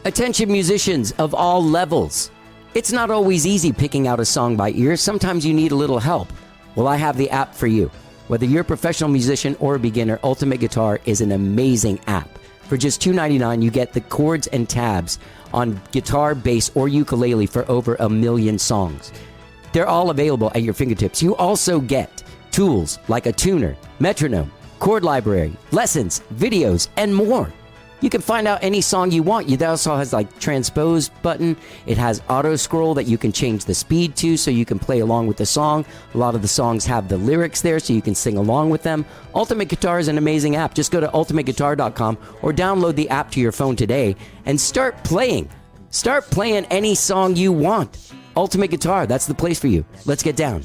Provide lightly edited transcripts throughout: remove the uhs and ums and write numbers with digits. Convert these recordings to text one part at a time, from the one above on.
Attention musicians of all levels. It's not always easy picking out a song by ear. Sometimes you need a little help. Well, I have the app for you. Whether you're a professional musician or a beginner, Ultimate Guitar is an amazing app. For just $2.99, you get the chords and tabs on guitar, bass, or ukulele for over 1 million songs. They're all available at your fingertips. You also get tools like a tuner, metronome, chord library, lessons, videos, and more. You can find out any song you want. It also has like transpose button. It has auto scroll that you can change the speed to so you can play along with the song. A lot of the songs have the lyrics there so you can sing along with them. Ultimate Guitar is an amazing app. Just go to ultimateguitar.com or download the app to your phone today and start playing. Start playing any song you want. Ultimate Guitar, that's the place for you. Let's get down.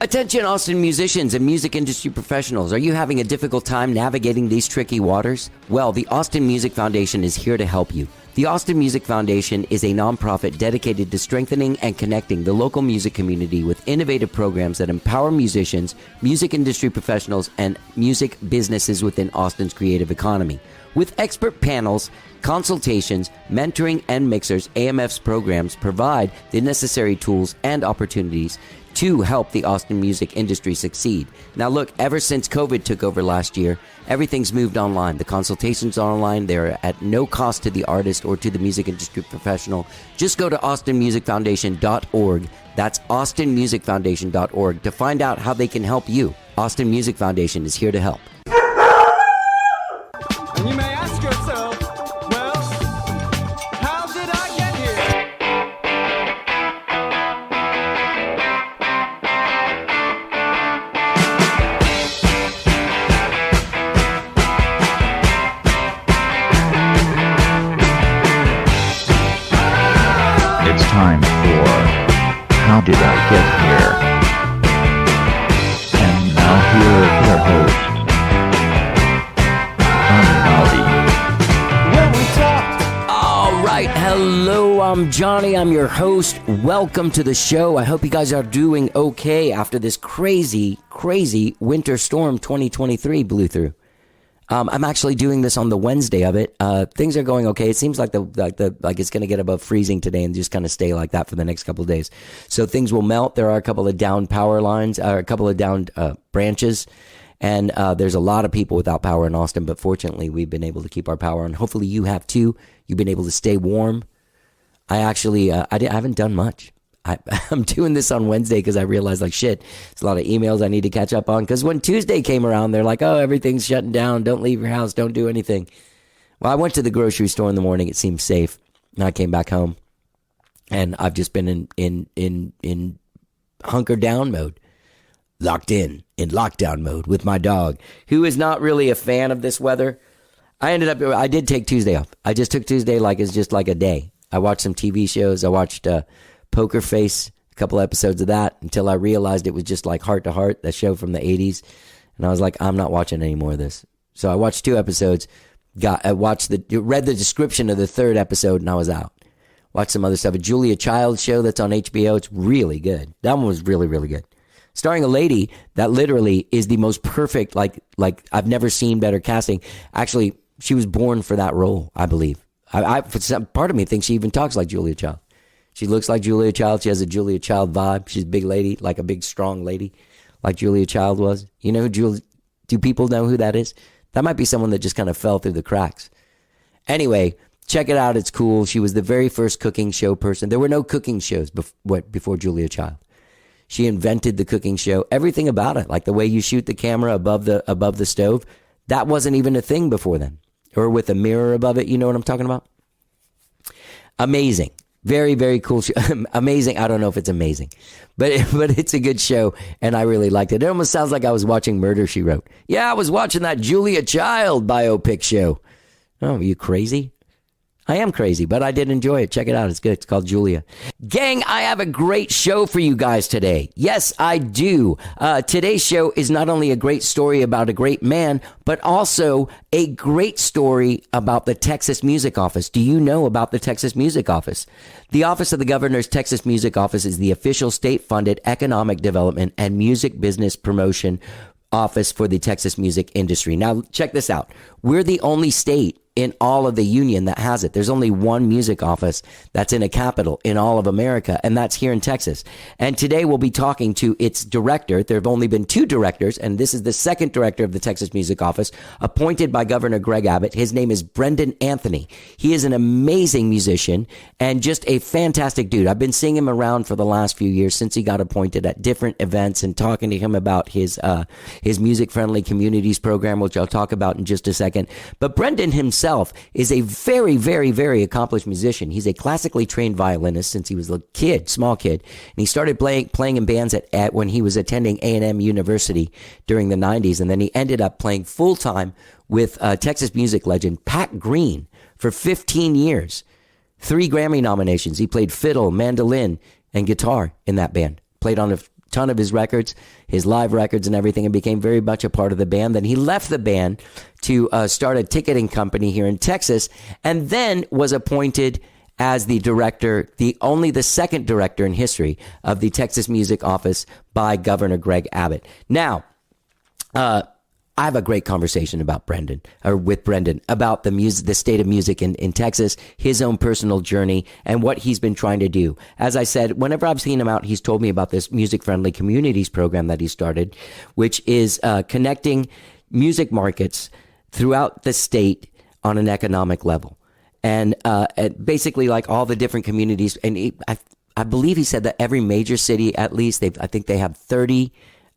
Attention Austin musicians and music industry professionals. Are you having a difficult time navigating these tricky waters? Well, the Austin Music Foundation is here to help you. The Austin Music Foundation is a nonprofit dedicated to strengthening and connecting the local music community with innovative programs that empower musicians, music industry professionals, and music businesses within Austin's creative economy. With expert panels, consultations, mentoring, and mixers, AMF's programs provide the necessary tools and opportunities to help the Austin music industry succeed. Now look, ever since COVID took over last year, everything's moved online. The consultations are online. They're at no cost to the artist or to the music industry professional. Just go to austinmusicfoundation.org. That's austinmusicfoundation.org to find out how they can help you. Austin Music Foundation is here to help. And you may ask yourself, well, how did I get here? It's time for How Did I Get Here? And now here are their hosts, All right, hello, I'm Johnny. I'm your host. Welcome to the show. I hope you guys are doing okay after this crazy winter storm 2023 blew through. I'm actually doing this on the Wednesday of it. Things are going okay. It seems like it's going to get above freezing today and just kind of stay like that for the next couple of days. So things will melt. There are a couple of down power lines, or a couple of down branches. And there's a lot of people without power in Austin, but fortunately we've been able to keep our power on. Hopefully you have too. You've been able to stay warm. I actually, I haven't done much. I'm doing this on Wednesday because I realized like shit, there's a lot of emails I need to catch up on. Because when Tuesday came around, they're like, oh, everything's shutting down. Don't leave your house. Don't do anything. Well, I went to the grocery store in the morning. It seemed safe. And I came back home. And I've just been in hunker down mode. Locked in lockdown mode with my dog, who is not really a fan of this weather. I did take Tuesday off. I just took Tuesday like it's just like a day. I watched some TV shows. I watched Poker Face, a couple episodes of that, until I realized it was just like Heart to Heart, that show from the 80s. And I was like, I'm not watching any more of this. So I watched 2 episodes, read the description of the 3rd episode, and I was out. Watched some other stuff. A Julia Child show that's on HBO. It's really good. That one was really, really good. Starring a lady that literally is the most perfect, like I've never seen better casting. Actually, she was born for that role, I believe. Part of me thinks she even talks like Julia Child. She looks like Julia Child. She has a Julia Child vibe. She's a big lady, like a big, strong lady, like Julia Child was. You know who do people know who that is? That might be someone that just kind of fell through the cracks. Anyway, check it out. It's cool. She was the very first cooking show person. There were no cooking shows before Julia Child. She invented the cooking show, everything about it, like the way you shoot the camera above the stove. That wasn't even a thing before then, or with a mirror above it. You know what I'm talking about? Amazing. Very, very cool show. Amazing. I don't know if it's amazing, but it's a good show, and I really liked it. It almost sounds like I was watching Murder, She Wrote. Yeah, I was watching that Julia Child biopic show. Oh, are you crazy? I am crazy, but I did enjoy it. Check it out. It's good. It's called Julia. Gang, I have a great show for you guys today. Yes, I do. Today's show is not only a great story about a great man, but also a great story about the Texas Music Office. Do you know about the Texas Music Office? The Office of the Governor's Texas Music Office is the official state-funded economic development and music business promotion office for the Texas music industry. Now, check this out. We're the only state in all of the union that has it. There's only one music office that's in a capital in all of America, and that's here in Texas. And today we'll be talking to its director. There have only been 2 directors, and this is the second director of the Texas Music Office, appointed by Governor Greg Abbott. His name is Brendon Anthony. He is an amazing musician and just a fantastic dude. I've been seeing him around for the last few years since he got appointed at different events and talking to him about his music-friendly communities program, which I'll talk about in just a second. But Brendon himself is a very, very, very accomplished musician. He's a classically trained violinist since he was a kid, small kid. And he started playing in bands at when he was attending A&amp University during the 90s. And then he ended up playing full-time with Texas music legend Pat Green for 15 years. 3 Grammy nominations. He played fiddle, mandolin, and guitar in that band. Played on a ton of his records, his live records and everything, and became very much a part of the band. Then he left the band to start a ticketing company here in Texas, and then was appointed as the director, the second director in history of the Texas Music Office by Governor Greg Abbott. Now, I have a great conversation with Brendon about the state of music in Texas, his own personal journey, and what he's been trying to do. As I said, whenever I've seen him out, he's told me about this music-friendly communities program that he started, which is connecting music markets throughout the state on an economic level. And basically, like all the different communities, and I believe he said that every major city, at least, I think they have 30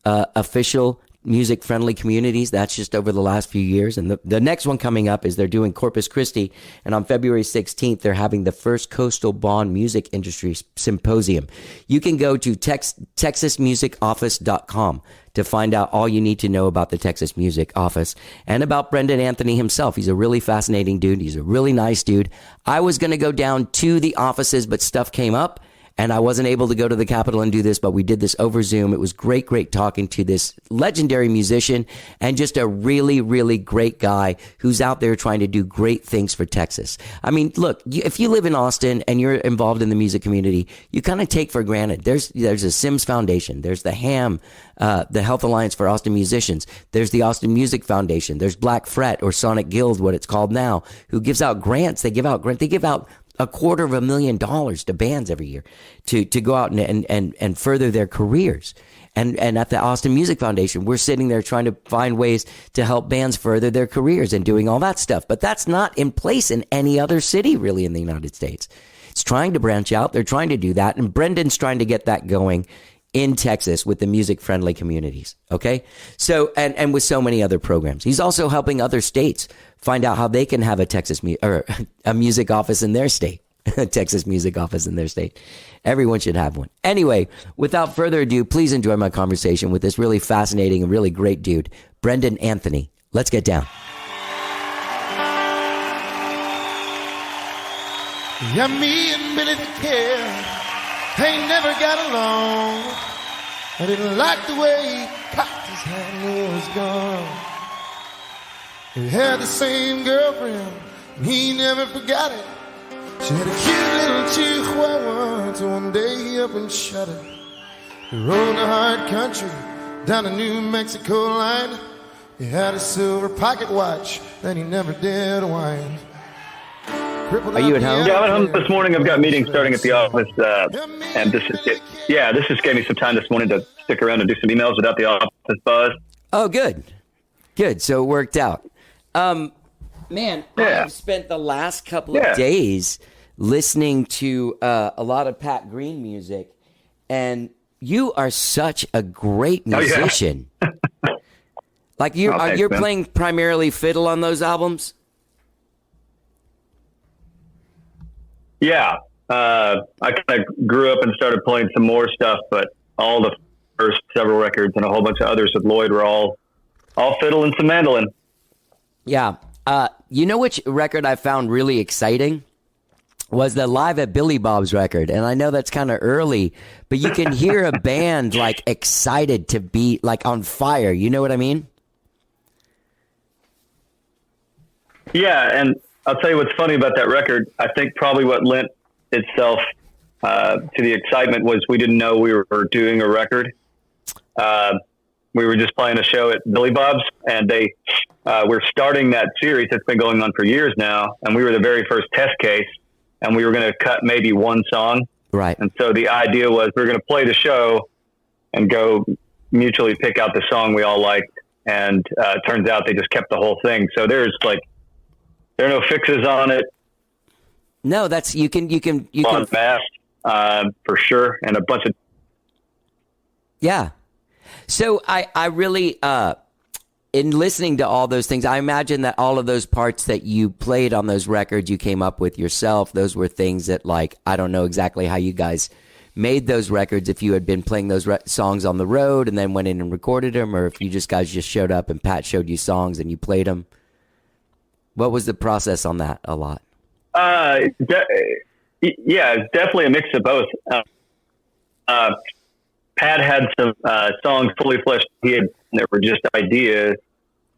official music-friendly communities. That's just over the last few years. And the next one coming up is they're doing Corpus Christi. And on February 16th, they're having the first Coastal Bond Music Industry Symposium. You can go to texasmusicoffice.com to find out all you need to know about the Texas Music Office and about Brendon Anthony himself. He's a really fascinating dude. He's a really nice dude. I was going to go down to the offices, but stuff came up. And I wasn't able to go to the Capitol and do this, but we did this over Zoom. It was great talking to this legendary musician and just a really, really great guy who's out there trying to do great things for Texas. I mean, look, if you live in Austin and you're involved in the music community, you kind of take for granted. There's a Sims Foundation. There's the HAM, the Health Alliance for Austin Musicians. There's the Austin Music Foundation. There's Black Fret or Sonic Guild, what it's called now, who gives out grants. They give out $250,000 to bands every year to go out and further their careers. And at the Austin Music Foundation, we're sitting there trying to find ways to help bands further their careers and doing all that stuff. But that's not in place in any other city really in the United States. It's trying to branch out. They're trying to do that. And Brendon's trying to get that going in Texas with the music-friendly communities, okay? So, and with so many other programs. He's also helping other states find out how they can have a a music office in their state, a Texas music office in their state. Everyone should have one. Anyway, without further ado, please enjoy my conversation with this really fascinating and really great dude, Brendon Anthony. Let's get down. Yeah, me and Billy the Kid ain't never got along. I didn't like the way he cocked his hand when he was gone. He had the same girlfriend, and he never forgot it. She had a cute little chihuahua, till one day he up and shot her. He rode the hard country down the New Mexico line. He had a silver pocket watch that he never did whine. Are you at home? Yeah, I'm at home this morning. I've got meetings starting at the office, and this just gave me some time this morning to stick around and do some emails without the office buzz. Oh, good. So it worked out. Man, yeah. I've spent the last couple of days listening to a lot of Pat Green music, you're such a great musician. Oh, yeah. Like you're playing primarily fiddle on those albums? Yeah, I kind of grew up and started playing some more stuff, but all the first several records and a whole bunch of others with Lloyd were all fiddle and some mandolin. Yeah. You know which record I found really exciting? Was the Live at Billy Bob's record. And I know that's kind of early, but you can hear a band like excited to be like on fire. You know what I mean? Yeah, and I'll tell you what's funny about that record. I think probably what lent itself to the excitement was we didn't know we were doing a record. we were just playing a show at Billy Bob's, and we're starting that series that's been going on for years now. And we were the very first test case, and we were going to cut maybe one song. Right. And so the idea was we were going to play the show and go mutually pick out the song we all liked. And it turns out they just kept the whole thing. So there are no fixes on it. No, that's you can Fast, for sure, and a bunch of. Yeah. So I really in listening to all those things, I imagine that all of those parts that you played on those records you came up with yourself. Those were things that, like, I don't know exactly how you guys made those records, if you had been playing those songs on the road and then went in and recorded them, or if you guys just showed up and Pat showed you songs and you played them. What was the process on that a lot? Yeah, it's definitely a mix of both. Pat had some songs fully fleshed that were just ideas,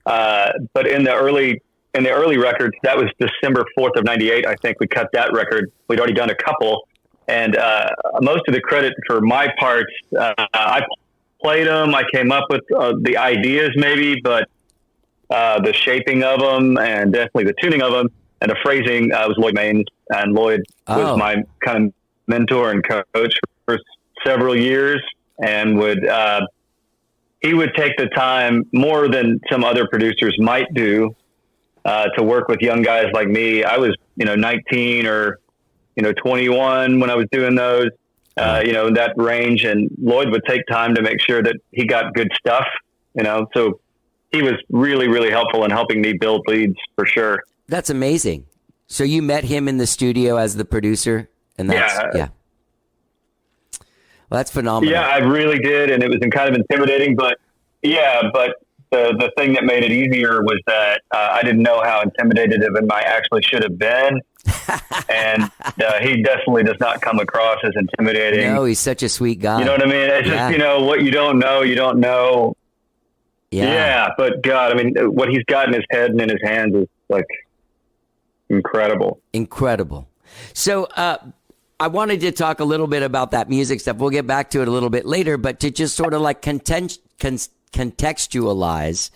but in the early records, that was December 4th of '98. I think we cut that record. We'd already done a couple, and most of the credit for my parts, I played them. I came up with the ideas, maybe, but the shaping of them and definitely the tuning of them and the phrasing was Lloyd Maines, and Lloyd was my kind of mentor and coach for several years, and he would take the time more than some other producers might do to work with young guys like me. I was 19 or 21 when I was doing those, in that range, and Lloyd would take time to make sure that he got good stuff, so he was really, really helpful in helping me build leads for sure. That's amazing. So you met him in the studio as the producer, and that's yeah. Well, that's phenomenal. Yeah, I really did, and it was kind of intimidating, but the thing that made it easier was that I didn't know how intimidated of him I actually should have been, and he definitely does not come across as intimidating. No, he's such a sweet guy. You know what I mean? It's just, what you don't know, you don't know. Yeah, but God, I mean, what he's got in his head and in his hands is like incredible. Incredible. So I wanted to talk a little bit about that music stuff. We'll get back to it a little bit later, but to just sort of like contextualize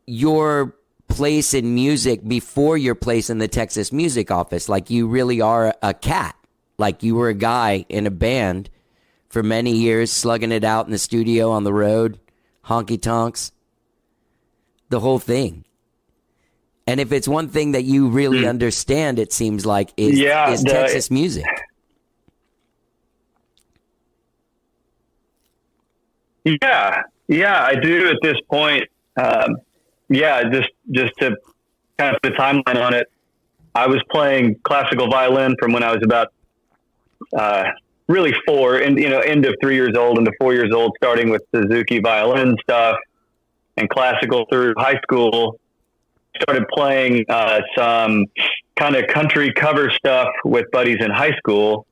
your place in music before your place in the Texas Music Office. Like, you really are a cat. Like, you were a guy in a band for many years, slugging it out in the studio, on the road, honky tonks, the whole thing. And if it's one thing that you really understand, it seems like, is Texas music. Yeah, I do at this point. Just to kind of put a timeline on it, I was playing classical violin from when I was about really 4, and end of 3 years old into 4 years old, starting with Suzuki violin stuff and classical through high school. Started playing some kind of country cover stuff with buddies in high school,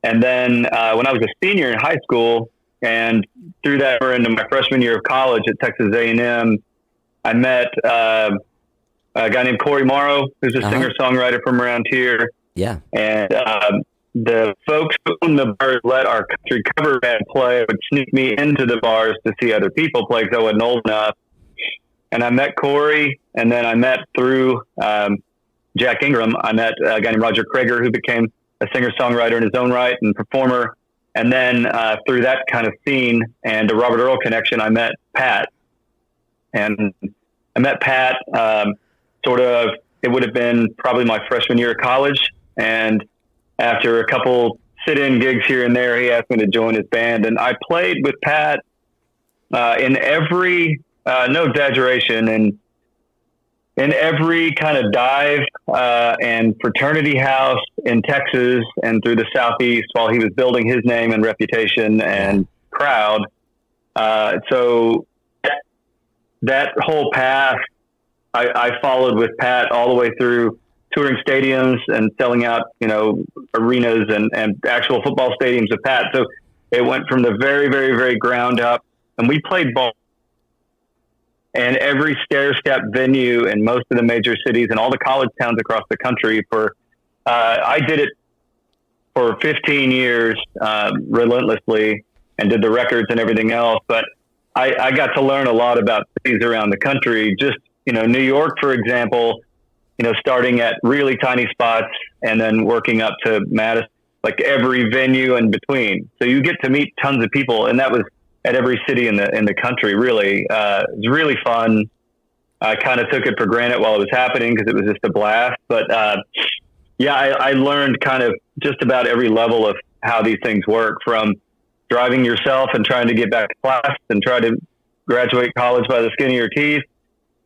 and then when I was a senior in high school, and through that we're into my freshman year of college at Texas A&M, I met a guy named Corey Morrow, who's a singer-songwriter from around here. Yeah, and the folks who owned the bars let our country cover band play, would sneak me into the bars to see other people play because I wasn't old enough. And I met Corey, and then I met through Jack Ingram, I met a guy named Roger Krager, who became a singer-songwriter in his own right and performer. And then through that kind of scene and the Robert Earl connection, I met Pat. And I met Pat it would have been probably my freshman year of college. And after a couple sit-in gigs here and there, he asked me to join his band. And I played with Pat in every... no exaggeration, and in every kind of dive and fraternity house in Texas and through the Southeast while he was building his name and reputation and crowd. So that whole path I followed with Pat all the way through touring stadiums and selling out, arenas and actual football stadiums with Pat. So it went from the very, very, very ground up, and we played ball. And every stair-step venue in most of the major cities and all the college towns across the country I did it for 15 years, relentlessly. and did the records and everything else. But I got to learn a lot about cities around the country. Just, New York, for example, starting at really tiny spots and then working up to Madison, like every venue in between. So you get to meet tons of people, and that was at every city in the country, really. It was really fun. I kind of took it for granted while it was happening because it was just a blast. But I learned kind of just about every level of how these things work, from driving yourself and trying to get back to class and try to graduate college by the skin of your teeth,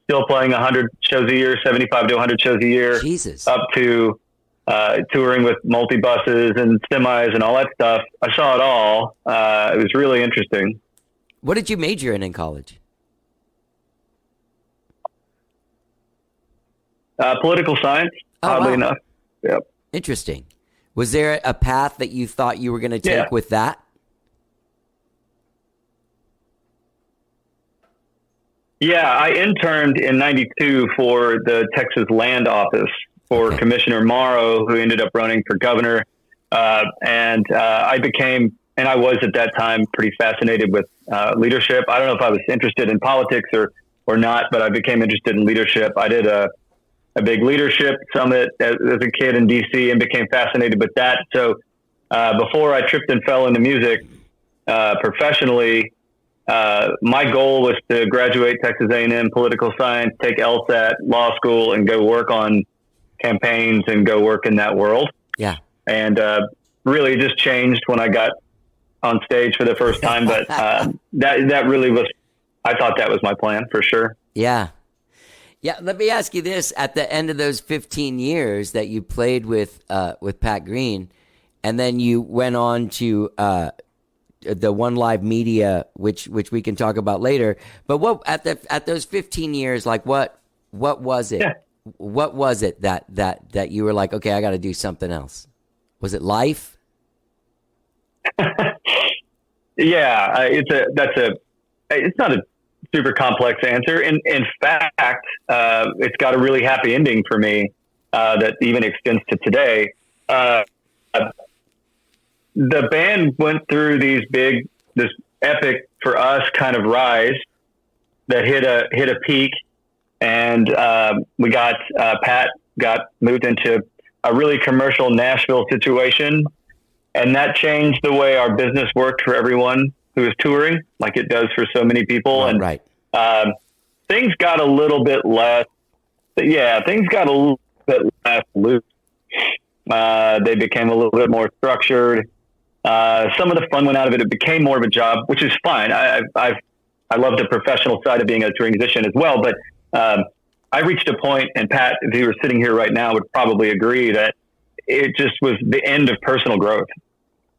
still playing 100 shows a year, 75 to 100 shows a year, Jesus, up to touring with multi-buses and semis and all that stuff. I saw it all. It was really interesting. What did you major in college? Political science, oddly enough. Yep. Interesting. Was there a path that you thought you were going to take with that? Yeah, I interned in '92 for the Texas Land Office for Commissioner Morrow, who ended up running for governor. I was at that time pretty fascinated with leadership. I don't know if I was interested in politics or not, but I became interested in leadership. I did a big leadership summit as a kid in DC and became fascinated with that. So before I tripped and fell into music professionally, my goal was to graduate Texas A&M political science, take LSAT, law school, and go work on campaigns and go work in that world. Yeah. And really just changed when I got on stage for the first time. But that really was, I thought that was my plan for sure. Yeah. Yeah. Let me ask you this. At the end of those 15 years that you played with Pat Green, and then you went on to the One Live Media, which we can talk about later. But what at those 15 years, like what was it? Yeah. What was it that you were like, okay, I got to do something else? Was it life? Yeah, it's not a super complex answer. In fact, it's got a really happy ending for me that even extends to today. The band went through this epic for us kind of rise that hit a peak, and we got Pat got moved into a really commercial Nashville situation, and that changed the way our business worked for everyone who was touring, like it does for so many people. Oh, and right. Things got a little bit less. Things got a little bit less loose. They became a little bit more structured. Some of the fun went out of it. It became more of a job, which is fine. I love the professional side of being a touring musician as well. But I reached a point, and Pat, if he were sitting here right now, would probably agree that it just was the end of personal growth.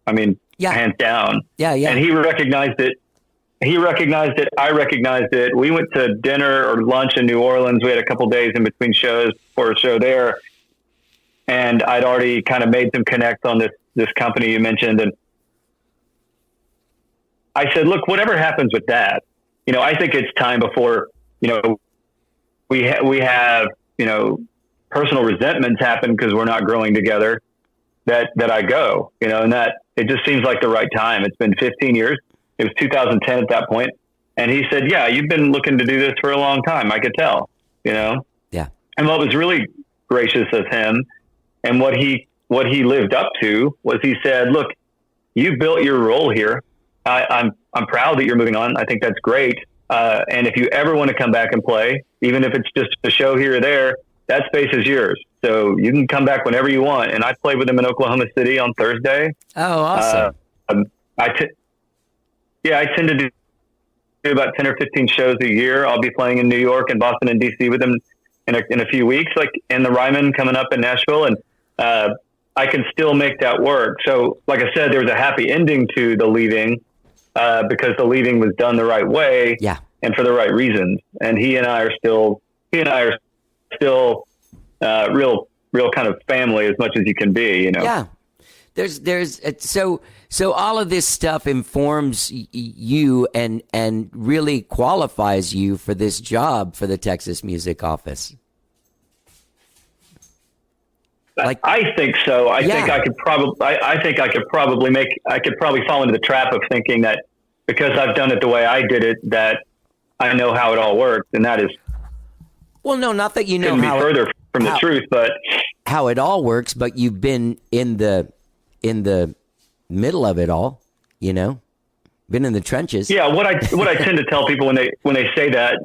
I mean, hands down. Yeah. And he recognized it. I recognized it. We went to dinner or lunch in New Orleans. We had a couple days in between shows for a show there. And I'd already kind of made some connects on this company you mentioned. And I said, look, whatever happens with that, I think it's time before, we have, personal resentments happen because we're not growing together, that I go, and that it just seems like the right time. It's been 15 years. It was 2010 at that point. And he said, yeah, you've been looking to do this for a long time. I could tell, Yeah. And what was really gracious of him and what he lived up to was he said, look, you built your role here. I'm proud that you're moving on. I think that's great. And if you ever want to come back and play, even if it's just a show here or there, that space is yours. So you can come back whenever you want. And I played with him in Oklahoma City on Thursday. Oh, awesome. I tend to do about 10 or 15 shows a year. I'll be playing in New York and Boston and DC with him in a few weeks, like in the Ryman coming up in Nashville. And I can still make that work. So like I said, there was a happy ending to the leaving because the leaving was done the right way and for the right reasons. And he and I are still real kind of family as much as you can be, Yeah. So all of this stuff informs you and really qualifies you for this job for the Texas Music Office. I think so. I think I could probably fall into the trap of thinking that because I've done it the way I did it, that I know how it all works, and that is well, no, not that you know couldn't how be further from the truth, but how it all works. But you've been in the middle of it all, been in the trenches. Yeah, what I tend to tell people when they say that,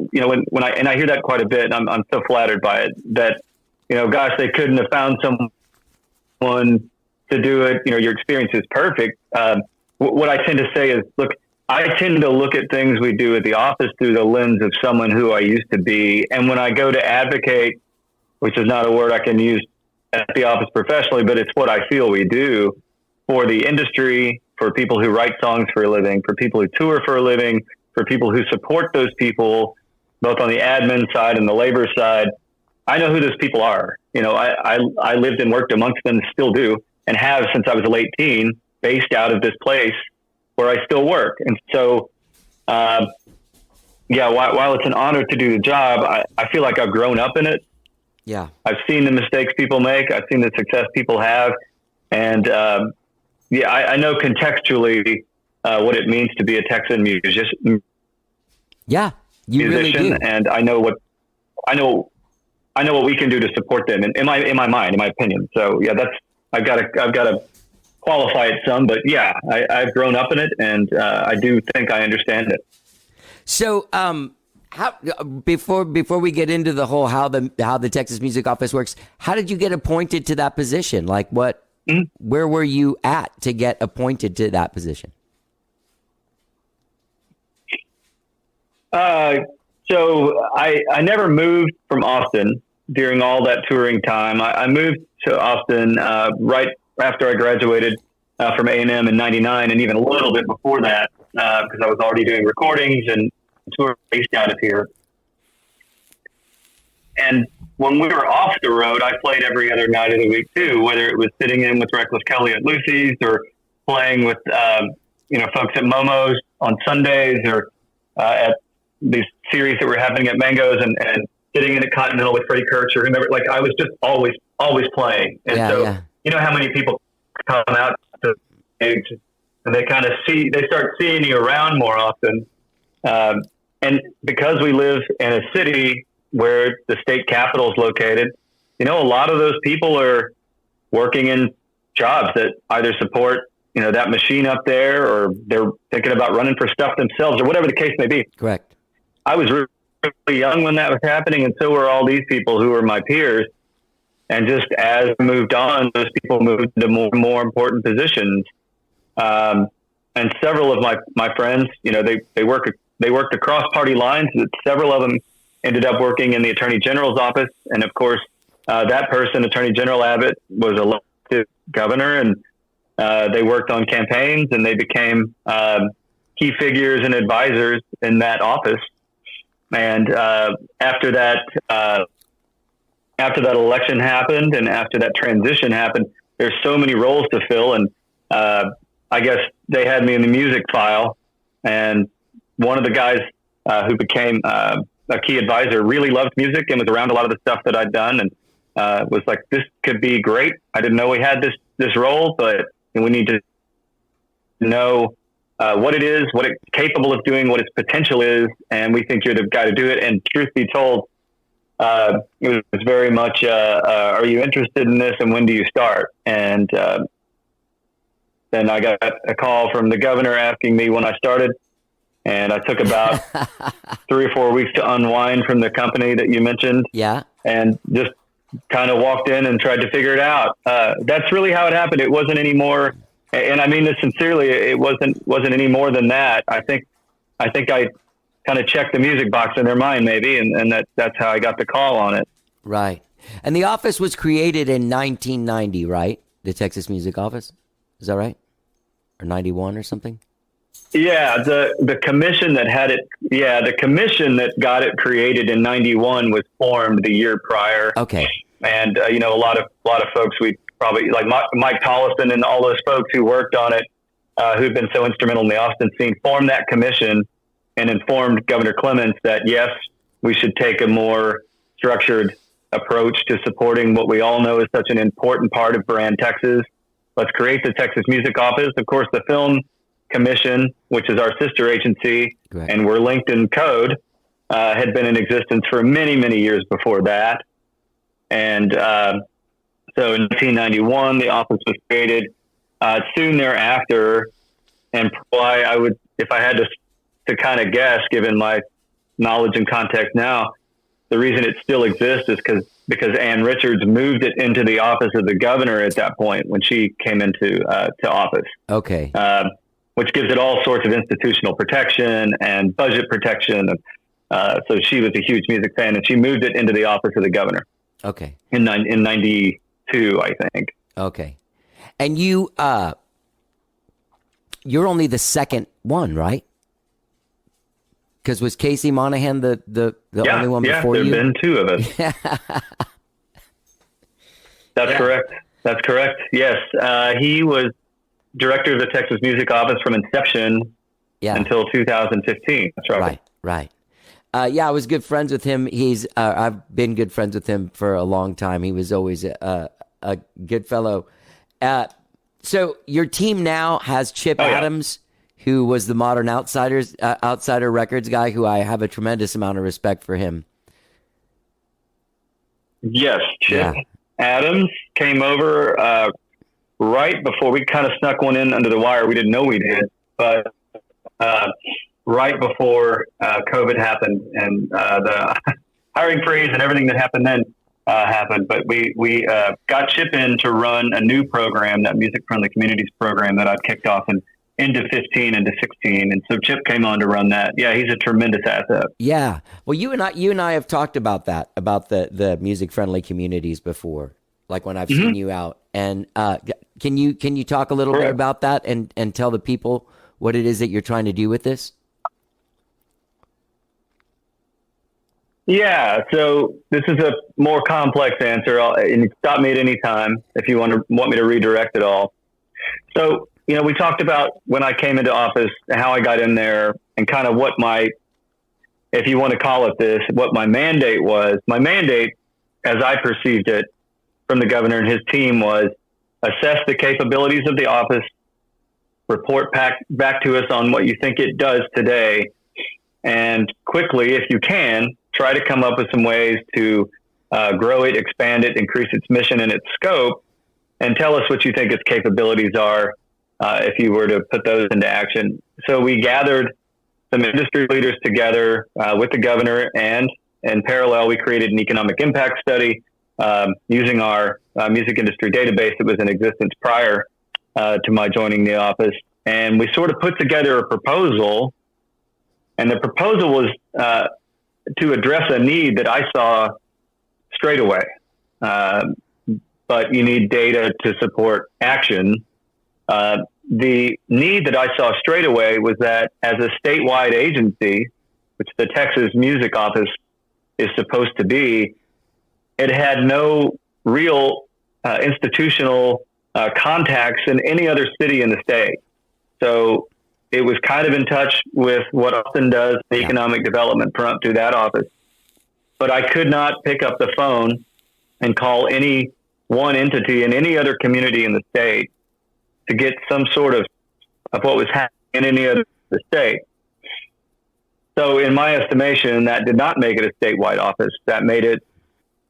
when I hear that quite a bit, and I'm so flattered by it that, gosh, they couldn't have found someone to do it. Your experience is perfect. What I tend to say is, look, I tend to look at things we do at the office through the lens of someone who I used to be. And when I go to advocate, which is not a word I can use at the office professionally, but it's what I feel we do for the industry, for people who write songs for a living, for people who tour for a living, for people who support those people, both on the admin side and the labor side. I know who those people are. I lived and worked amongst them, still do, and have since I was a late teen, based out of this place where I still work. And so, while it's an honor to do the job, I feel like I've grown up in it. Yeah. I've seen the mistakes people make. I've seen the success people have. And, I know contextually what it means to be a Texan musician. Yeah, you really do. And I know what we can do to support them in my mind, in my opinion. So yeah, I've got to qualify it some, but yeah, I've grown up in it, and I do think I understand it. So, how before we get into the whole how the Texas Music Office works, how did you get appointed to that position? Like what? Mm-hmm. Where were you at to get appointed to that position? So I never moved from Austin during all that touring time. I moved to Austin right after I graduated from A&M in '99, and even a little bit before that, because I was already doing recordings and touring based out of here. And when we were off the road, I played every other night of the week too, whether it was sitting in with Reckless Kelly at Lucy's or playing with folks at Momo's on Sundays, or at these series that were happening at Mango's, and sitting in a Continental with Freddie Kurtz or whomever. Like I was just always playing. And you know how many people come out to gigs and they kind of start seeing you around more often. And because we live in a city where the state capital is located, a lot of those people are working in jobs that either support, that machine up there, or they're thinking about running for stuff themselves, or whatever the case may be. Correct. I was really young when that was happening, and so were all these people who were my peers. And just as I moved on, those people moved to more important positions. And several of my friends, they worked across party lines. Several of them ended up working in the Attorney General's office. And of course, that person, Attorney General Abbott, was elected governor, and they worked on campaigns, and they became key figures and advisors in that office. And after that election happened, and after that transition happened, there's so many roles to fill. And I guess they had me in the music file. And one of the guys who became a key advisor really loved music and was around a lot of the stuff that I'd done, and was like, this could be great. I didn't know we had this role, but we need to know what it is, what it's capable of doing, what its potential is, and we think you're the guy to do it. And truth be told, it was very much, are you interested in this, and when do you start? And then I got a call from the governor asking me when I started, and I took about 3 or 4 weeks to unwind from the company that you mentioned. Yeah. And just kind of walked in and tried to figure it out. That's really how it happened. It wasn't any more, and I mean this sincerely, it wasn't any more than that. I think I kind of checked the music box in their mind, maybe, and that's how I got the call on it. Right. And the office was created in 1990, right? The Texas Music Office, is that right? Or 91 or something? Yeah, the commission that had it. Yeah, the commission that got it created in 91 was formed the year prior. Okay. And a lot of folks, we probably like Mike Tollison and all those folks who worked on it, who've been so instrumental in the Austin scene, formed that commission and informed Governor Clements that yes, we should take a more structured approach to supporting what we all know is such an important part of Brand Texas. Let's create the Texas Music Office. Of course, the Film Commission, which is our sister agency, Correct. and we're linked in code, had been in existence for many, many years before that. And so in 1991, the office was created. Soon thereafter, and why I would, if I had to kind of guess, given my knowledge and context now, the reason it still exists is because Ann Richards moved it into the office of the governor at that point when she came into to office. Okay. Which gives it all sorts of institutional protection and budget protection. So she was a huge music fan, and she moved it into the office of the governor. Okay. In 92, I think. Okay. And you're only the second one, right? Because was Casey Monahan the only one before you? Yeah, there have been two of us. That's correct. That's correct. Yes. He was director of the Texas Music Office from inception until 2015. That's right. Right. I was good friends with him. I've been good friends with him for a long time. He was always a good fellow. So your team now has Chip Adams, who was the Modern Outsider Records guy, who I have a tremendous amount of respect for him. Yes, Chip Adams came over right before we kind of snuck one in under the wire. We didn't know we did, but right before COVID happened and the hiring freeze and everything that happened then happened. But we got Chip in to run a new program, that Music Friendly Communities program that I've kicked off into 15, into 16. And so Chip came on to run that. Yeah, he's a tremendous asset. Yeah. Well, you and I have talked about that, about the Music Friendly Communities before, like when I've seen you out. And can you talk a little bit about that and tell the people what it is that you're trying to do with this? Yeah, so this is a more complex answer, and stop me at any time if you want me to redirect it all. So, we talked about when I came into office, how I got in there, and kind of what if you want to call it this, what my mandate was. My mandate, as I perceived it from the governor and his team, was assess the capabilities of the office, report back to us on what you think it does today, and quickly, if you can, try to come up with some ways to grow it, expand it, increase its mission and its scope, and tell us what you think its capabilities are if you were to put those into action. So we gathered some industry leaders together with the governor, and in parallel, we created an economic impact study using our music industry database that was in existence prior to my joining the office. And we sort of put together a proposal, and the proposal was to address a need that I saw straight away. But you need data to support action. The need that I saw straight away was that as a statewide agency, which the Texas Music Office is supposed to be, it had no real institutional contacts in any other city in the state. So it was kind of in touch with what Austin does, the economic development front through that office. But I could not pick up the phone and call any one entity in any other community in the state to get some sort of what was happening in any other state. So in my estimation, that did not make it a statewide office. That made it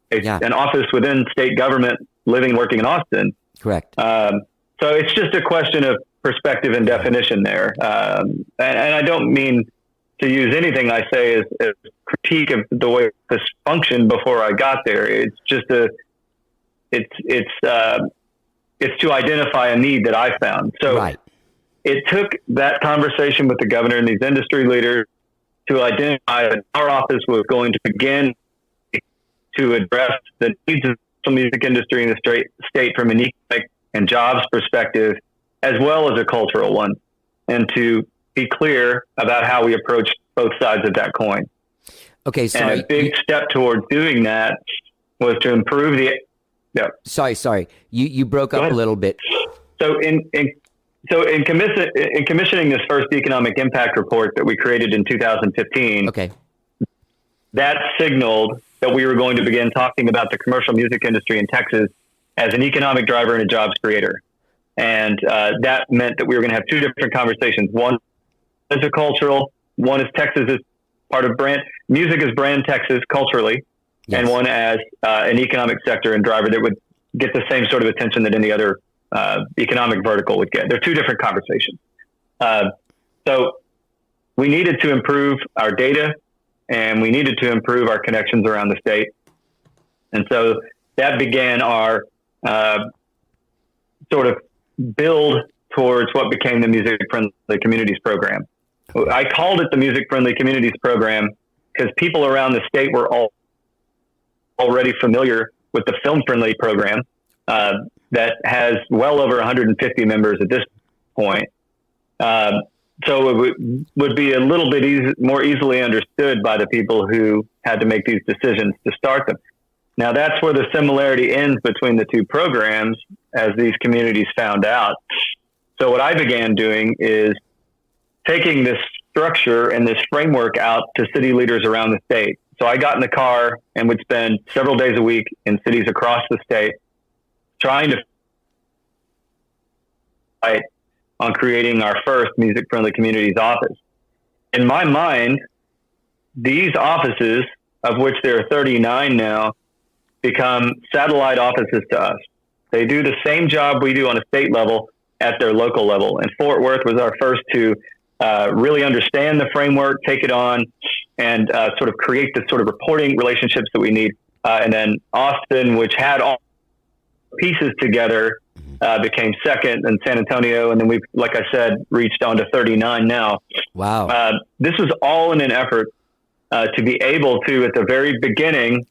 an office within state government living and working in Austin. Correct. So it's just a question of perspective and definition there. And I don't mean to use anything I say as critique of the way this functioned before I got there. It's just it's to identify a need that I found. So it took that conversation with the governor and these industry leaders to identify that our office was going to begin to address the needs of the music industry in the state from an economic and jobs perspective, as well as a cultural one, and to be clear about how we approach both sides of that coin. Okay, sorry. And a big step towards doing that was to improve the... Yeah. Sorry. You broke up a little bit. So in commissioning this first economic impact report that we created in 2015, okay, that signaled that we were going to begin talking about the commercial music industry in Texas as an economic driver and a jobs creator. And that meant that we were going to have two different conversations. One is a cultural, one is Texas is part of brand. Music is brand Texas culturally, yes. And one as an economic sector and driver that would get the same sort of attention that any other economic vertical would get. They're two different conversations. So we needed to improve our data, and we needed to improve our connections around the state. And so that began our sort of build towards what became the Music Friendly Communities Program. I called it the Music Friendly Communities Program because people around the state were already familiar with the Film Friendly Program that has well over 150 members at this point. So it would be a little bit more easily understood by the people who had to make these decisions to start them. Now, that's where the similarity ends between the two programs, as these communities found out. So what I began doing is taking this structure and this framework out to city leaders around the state. So I got in the car and would spend several days a week in cities across the state trying to fight on creating our first Music Friendly Communities office. In my mind, these offices, of which there are 39 now, become satellite offices to us. They do the same job we do on a state level at their local level. And Fort Worth was our first to really understand the framework, take it on, and sort of create the sort of reporting relationships that we need. And then Austin, which had all pieces together, became second, and San Antonio. And then we've, like I said, reached on to 39 now. Wow. This was all in an effort to be able to, at the very beginning,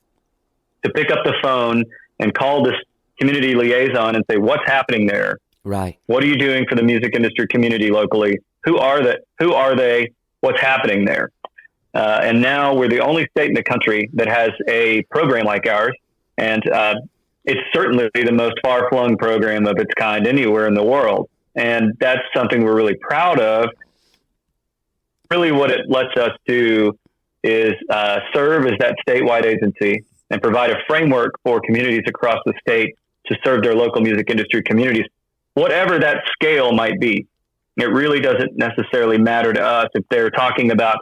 to pick up the phone and call this community liaison and say, what's happening there? Right. What are you doing for the music industry community locally? Who are they? What's happening there? And now we're the only state in the country that has a program like ours. And it's certainly the most far-flung program of its kind anywhere in the world. And that's something we're really proud of. Really what it lets us do is serve as that statewide agency and provide a framework for communities across the state to serve their local music industry communities, whatever that scale might be. It really doesn't necessarily matter to us if they're talking about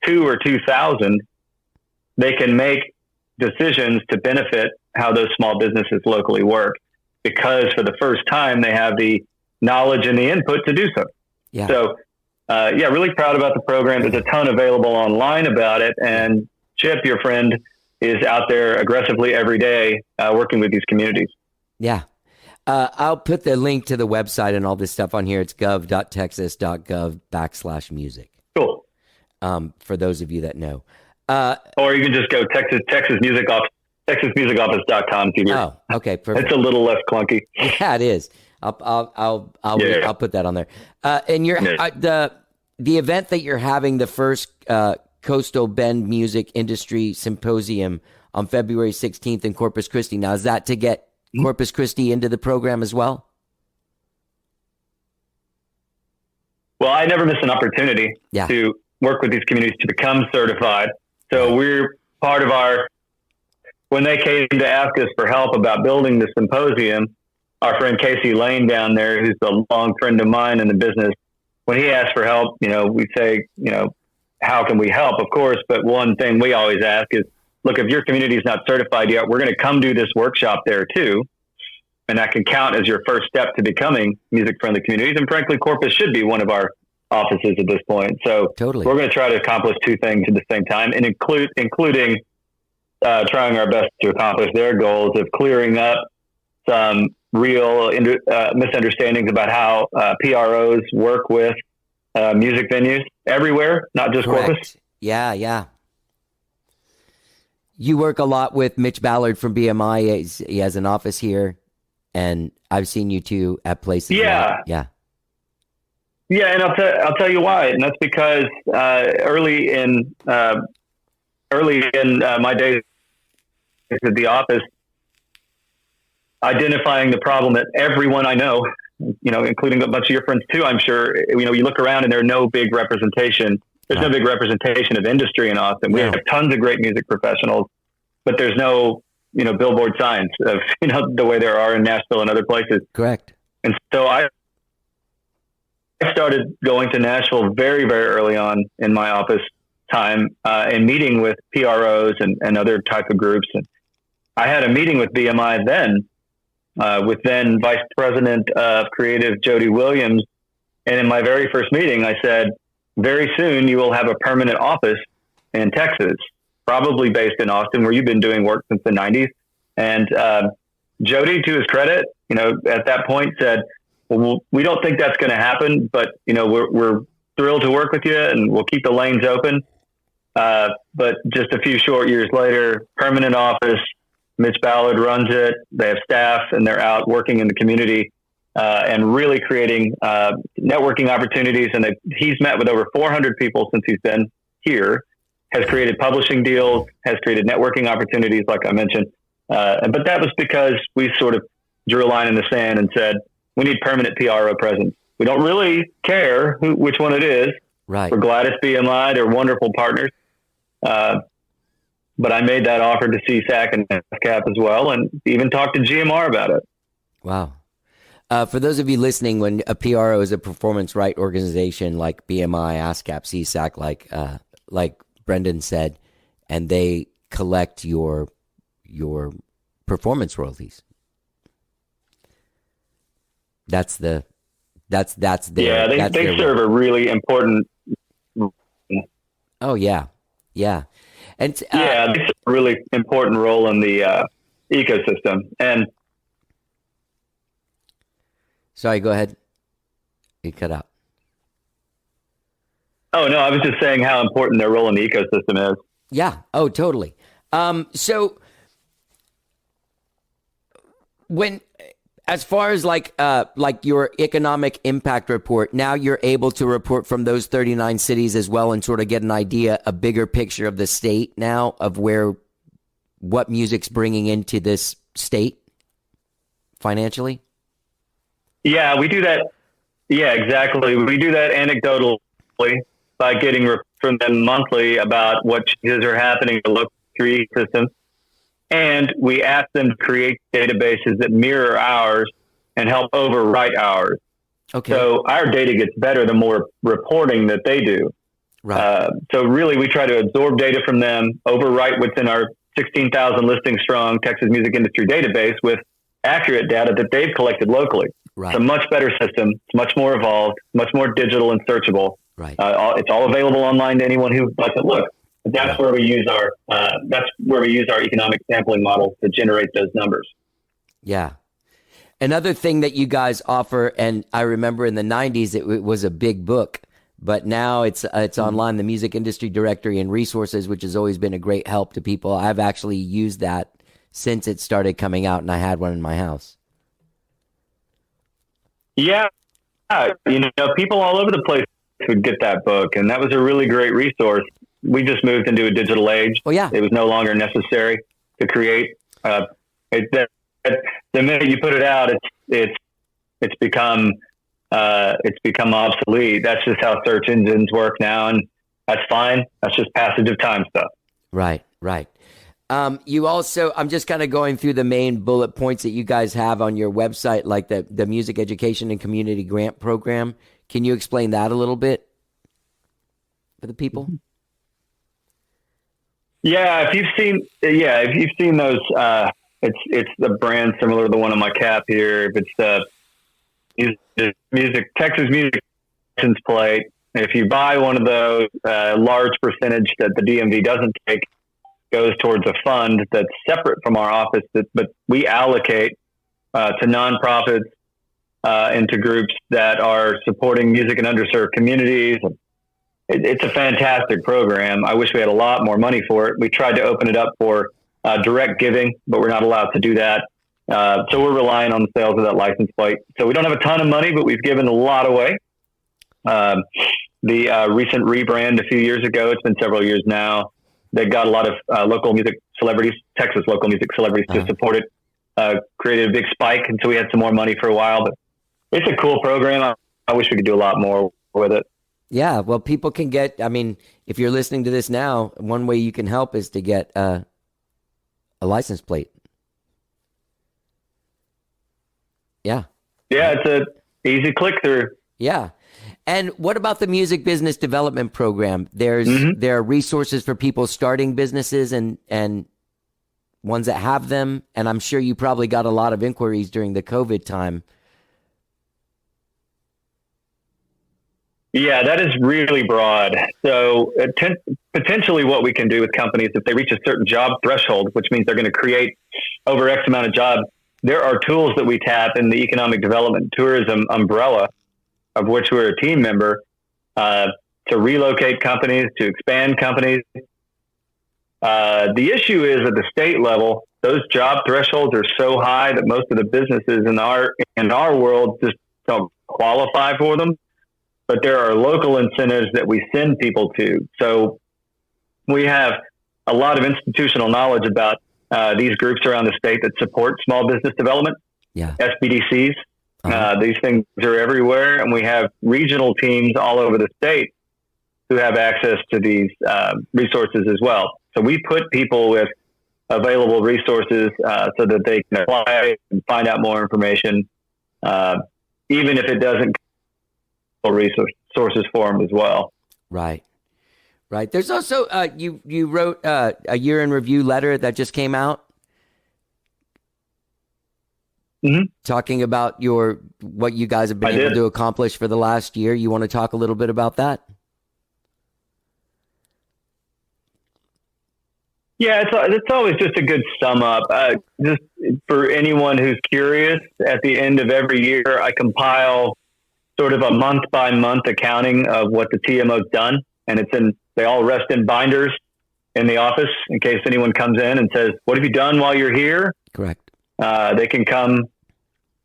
2 or 2,000. They can make decisions to benefit how those small businesses locally work, because for the first time they have the knowledge and the input to do so. Yeah. So, really proud about the program. There's a ton available online about it, and Chip, your friend, is out there aggressively every day working with these communities. Yeah. I'll put the link to the website and all this stuff on here. It's gov.texas.gov/music. Cool. For those of you that know. Or you can just go texasmusicoffice.com. Oh, okay. Perfect. It's a little less clunky. Yeah, it is. I'll put that on there. And the event that you're having, the first Coastal Bend Music Industry Symposium on February 16th in Corpus Christi. Now, is that to get Corpus Christi into the program as well? Well, I never miss an opportunity to work with these communities to become certified. So we're part of when they came to ask us for help about building the symposium, our friend Casey Lane down there, who's a long friend of mine in the business, when he asked for help, we say, how can we help? Of course. But one thing we always ask is, look, if your community is not certified yet, we're going to come do this workshop there too. And that can count as your first step to becoming music-friendly communities. And frankly, Corpus should be one of our offices at this point. So totally. We're going to try to accomplish two things at the same time, and including trying our best to accomplish their goals of clearing up some real misunderstandings about how PROs work with music venues everywhere, not just Correct. Corpus. Yeah. You work a lot with Mitch Ballard from BMI. He has an office here, and I've seen you two at places. Yeah. Yeah. Yeah, and I'll tell you why, and that's because early in my days at the office, identifying the problem that everyone I know, including a bunch of your friends too, I'm sure, you look around and there's no big representation. There's no big representation of industry in Austin. We have tons of great music professionals, but there's no, billboard signs of, the way there are in Nashville and other places. Correct. And so I started going to Nashville very, very early on in my office time, and meeting with PROs and other type of groups. And I had a meeting with BMI then, with then Vice President of Creative Jody Williams. And in my very first meeting, I said, very soon you will have a permanent office in Texas, probably based in Austin, where you've been doing work since the 90s. And Jody, to his credit, at that point said, well, we don't think that's going to happen, but, we're thrilled to work with you and we'll keep the lanes open. But just a few short years later, permanent office, Mitch Ballard runs it. They have staff and they're out working in the community, and really creating networking opportunities. And he's met with over 400 people since he's been here, has created publishing deals, has created networking opportunities, like I mentioned. But that was because we sort of drew a line in the sand and said, we need permanent PRO presence. We don't really care which one it is. Right. We're glad it's BMI. They're wonderful partners. But I made that offer to CSAC and ASCAP as well, and even talked to GMR about it. Wow. For those of you listening, when a PRO is a performance right organization like BMI, ASCAP, CSAC, like Brendon said, and they collect your performance royalties. That's their, they serve a really important. Oh yeah. And they serve a really important role in the ecosystem. And sorry, go ahead. You cut out. Oh no, I was just saying how important their role in the ecosystem is. Yeah. Oh, totally. So when, as far as like your economic impact report, now you're able to report from those 39 cities as well and sort of get an idea, a bigger picture of the state now of what music's bringing into this state financially? Yeah, we do that. Yeah, exactly. We do that anecdotally by getting from them monthly about what changes are happening in the local ecosystem. And we ask them to create databases that mirror ours and help overwrite ours. Okay. So our data gets better the more reporting that they do. Right. So really, we try to absorb data from them, overwrite what's in our 16,000 listing strong Texas music industry database with accurate data that they've collected locally. Right. It's a much better system. It's much more evolved, much more digital and searchable. Right. It's all available online to anyone who likes to look. That's where we use our economic sampling model to generate those numbers. Yeah. Another thing that you guys offer, and I remember in the 90s it was a big book, but now it's online, the Music Industry Directory and Resources, which has always been a great help to people. I've actually used that since it started coming out, and I had one in my house. Yeah. People all over the place would get that book, and that was a really great resource. We just moved into a digital age. Oh yeah. It was no longer necessary to create. The minute you put it out, it's become obsolete. That's just how search engines work now, and that's fine. That's just passage of time stuff. Right. You also, I'm just kind of going through the main bullet points that you guys have on your website, like the Music Education and Community Grant Program. Can you explain that a little bit for the people? Yeah, if you've seen those, it's the brand similar to the one on my cap here. If it's the Texas music license plate, if you buy one of those, large percentage that the DMV doesn't take goes towards a fund that's separate from our office, but we allocate to nonprofits and to groups that are supporting music in underserved communities. It's a fantastic program. I wish we had a lot more money for it. We tried to open it up for direct giving, but we're not allowed to do that. So we're relying on the sales of that license plate. So we don't have a ton of money, but we've given a lot away. The recent rebrand a few years ago, it's been several years now, they got a lot of local music celebrities, Texas local music celebrities to support it, created a big spike. And so we had some more money for a while, but it's a cool program. I wish we could do a lot more with it. Yeah, well, people can get, if you're listening to this now, one way you can help is to get a license plate. Yeah. Yeah, it's a easy click through. Yeah. And what about the music business development program? There are resources for people starting businesses and ones that have them. And I'm sure you probably got a lot of inquiries during the COVID time. Yeah, that is really broad. So potentially what we can do with companies, if they reach a certain job threshold, which means they're going to create over X amount of jobs, there are tools that we tap in the economic development tourism umbrella, of which we're a team member, to relocate companies, to expand companies. The issue is at the state level, those job thresholds are so high that most of the businesses in our world just don't qualify for them. But there are local incentives that we send people to. So we have a lot of institutional knowledge about these groups around the state that support small business development, SBDCs. These things are everywhere, and we have regional teams all over the state who have access to these resources as well. So we put people with available resources so that they can apply and find out more information, even if it doesn't resources for them as well. Right. There's also you wrote a year in review letter that just came out, talking about what you guys have been able to accomplish for the last year. You want to talk a little bit about that? Yeah, it's always just a good sum up. Just for anyone who's curious, at the end of every year, I compile sort of a month-by-month accounting of what the TMO's done, and they all rest in binders in the office in case anyone comes in and says, "What have you done while you're here?" Correct. They can come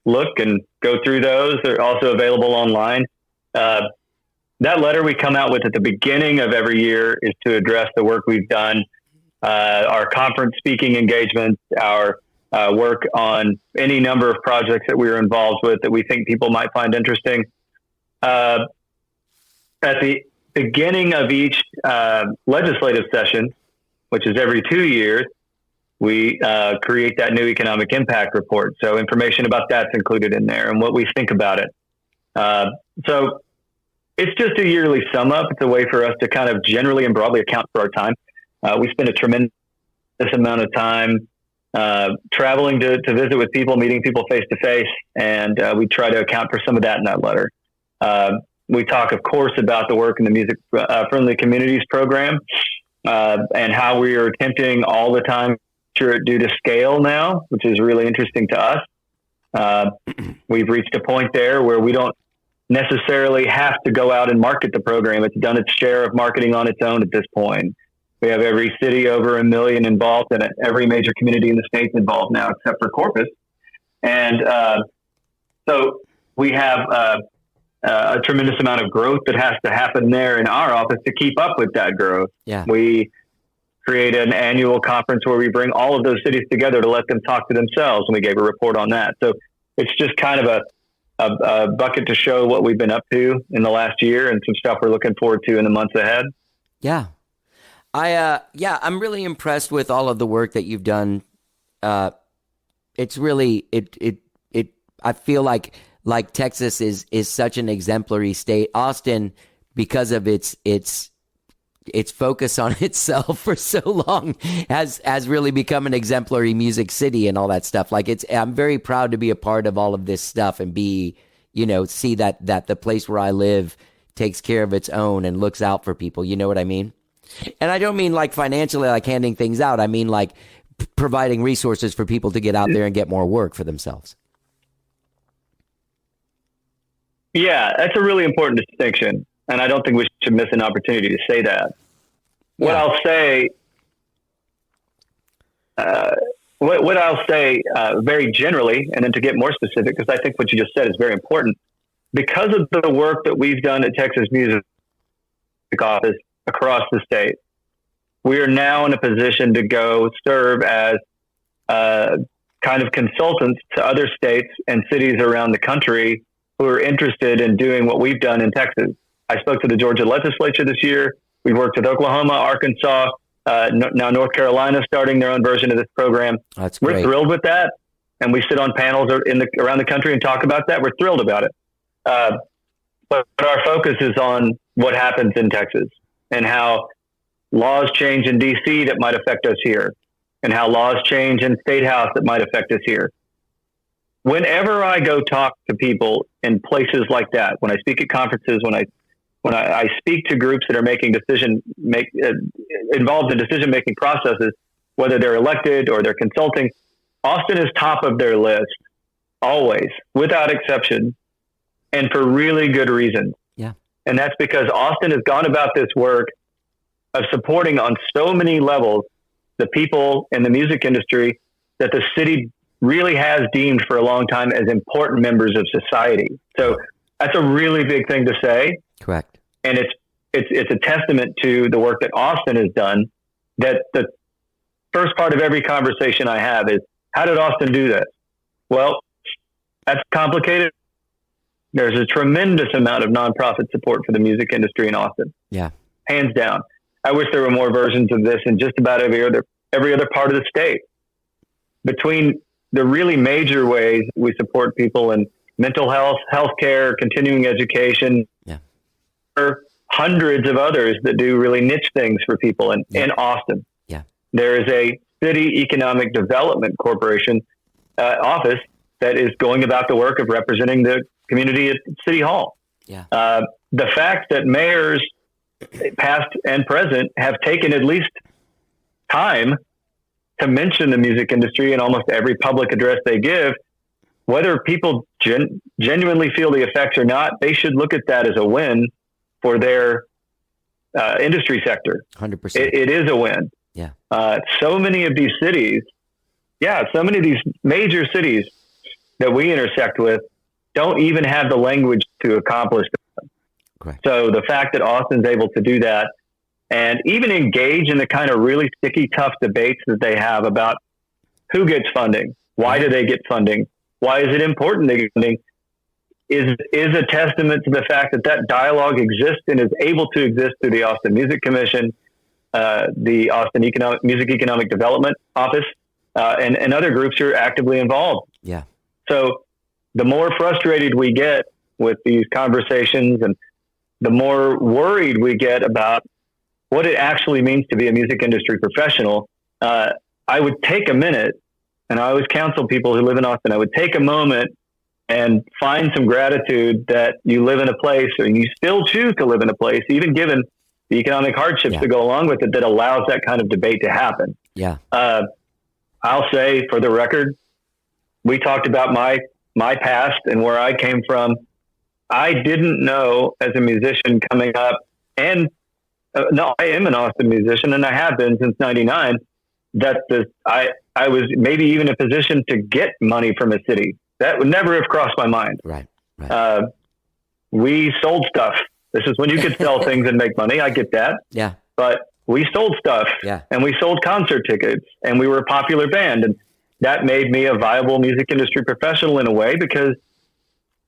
look and go through those. They're also available online. That letter we come out with at the beginning of every year is to address the work we've done, our conference speaking engagements, our work on any number of projects that we were involved with that we think people might find interesting. At the beginning of each legislative session, which is every 2 years, we create that new economic impact report. So information about that's included in there and what we think about it. So it's just a yearly sum up. It's a way for us to kind of generally and broadly account for our time. We spend a tremendous amount of time traveling to visit with people, meeting people face to face, and we try to account for some of that in that letter. We talk, of course, about the work in the Music Friendly Communities program and how we are attempting all the time to do to scale now, which is really interesting to us. We've reached a point there where we don't necessarily have to go out and market the program. It's done its share of marketing on its own at this point. We have every city over 1 million involved in it. Every major community in the state's involved now, except for Corpus. And so we have a tremendous amount of growth that has to happen there in our office to keep up with that growth. Yeah. We create an annual conference where we bring all of those cities together to let them talk to themselves, and we gave a report on that. So it's just kind of a bucket to show what we've been up to in the last year and some stuff we're looking forward to in the months ahead. Yeah. I'm really impressed with all of the work that you've done. It's really, I feel like Texas is such an exemplary state. Austin, because of its focus on itself for so long, has really become an exemplary music city and all that stuff. I'm very proud to be a part of all of this stuff and see that the place where I live takes care of its own and looks out for people. You know what I mean? And I don't mean like financially, like handing things out. I mean like providing resources for people to get out there and get more work for themselves. Yeah, that's a really important distinction. And I don't think we should miss an opportunity to say that. Yeah. What I'll say very generally, and then to get more specific, because I think what you just said is very important. Because of the work that we've done at Texas Music Office across the state, we are now in a position to go serve as kind of consultants to other states and cities around the country who are interested in doing what we've done in Texas. I spoke to the Georgia legislature this year. We've worked with Oklahoma, Arkansas, Now North Carolina starting their own version of this program. That's We're great. thrilled with that. And we sit on panels around the country and talk about that. We're thrilled about it. But our focus is on what happens in Texas and how laws change in DC that might affect us here, and how laws change in State House that might affect us here. Whenever I go talk to people in places like that, when I speak at conferences, when I speak to groups that are involved in decision-making processes, whether they're elected or they're consulting, Austin is top of their list, always, without exception, and for really good reasons. Yeah. And that's because Austin has gone about this work of supporting on so many levels the people in the music industry that the city really has deemed for a long time as important members of society. So that's a really big thing to say. Correct. And it's a testament to the work that Austin has done, that the first part of every conversation I have is, how did Austin do this? Well, that's complicated. There's a tremendous amount of nonprofit support for the music industry in Austin. Yeah. Hands down. I wish there were more versions of this in just about every other part of the state. Between the really major ways we support people in mental health, healthcare, continuing education, yeah, there are hundreds of others that do really niche things for people in Austin. Yeah. There is a City Economic Development Corporation office that is going about the work of representing the community at City Hall. Yeah. The fact that mayors, past and present, have taken at least time to mention the music industry in almost every public address they give, whether people genuinely feel the effects or not, they should look at that as a win for their industry sector. 100%. It is a win. Yeah. So many of these cities, so many of these major cities that we intersect with don't even have the language to accomplish that. Correct. So the fact that Austin's able to do that and even engage in the kind of really sticky, tough debates that they have about who gets funding, why do they get funding, why is it important they get funding, is a testament to the fact that dialogue exists and is able to exist through the Austin Music Commission, the Austin Music Economic Development Office, and other groups who are actively involved. Yeah. So the more frustrated we get with these conversations and the more worried we get about what it actually means to be a music industry professional, I would take a minute, and I always counsel people who live in Austin, I would take a moment and find some gratitude that you live in a place, or you still choose to live in a place, even given the economic hardships that go along with it, that allows that kind of debate to happen. Yeah. I'll say, for the record, we talked about my past and where I came from. I didn't know as a musician coming up, and no, I am an Austin musician, and I have been since '99. That I was maybe even in a position to get money from a city. That would never have crossed my mind. Right. We sold stuff. This is when you could sell things and make money. I get that. Yeah. But we sold stuff. Yeah. And we sold concert tickets, and we were a popular band, and that made me a viable music industry professional in a way, because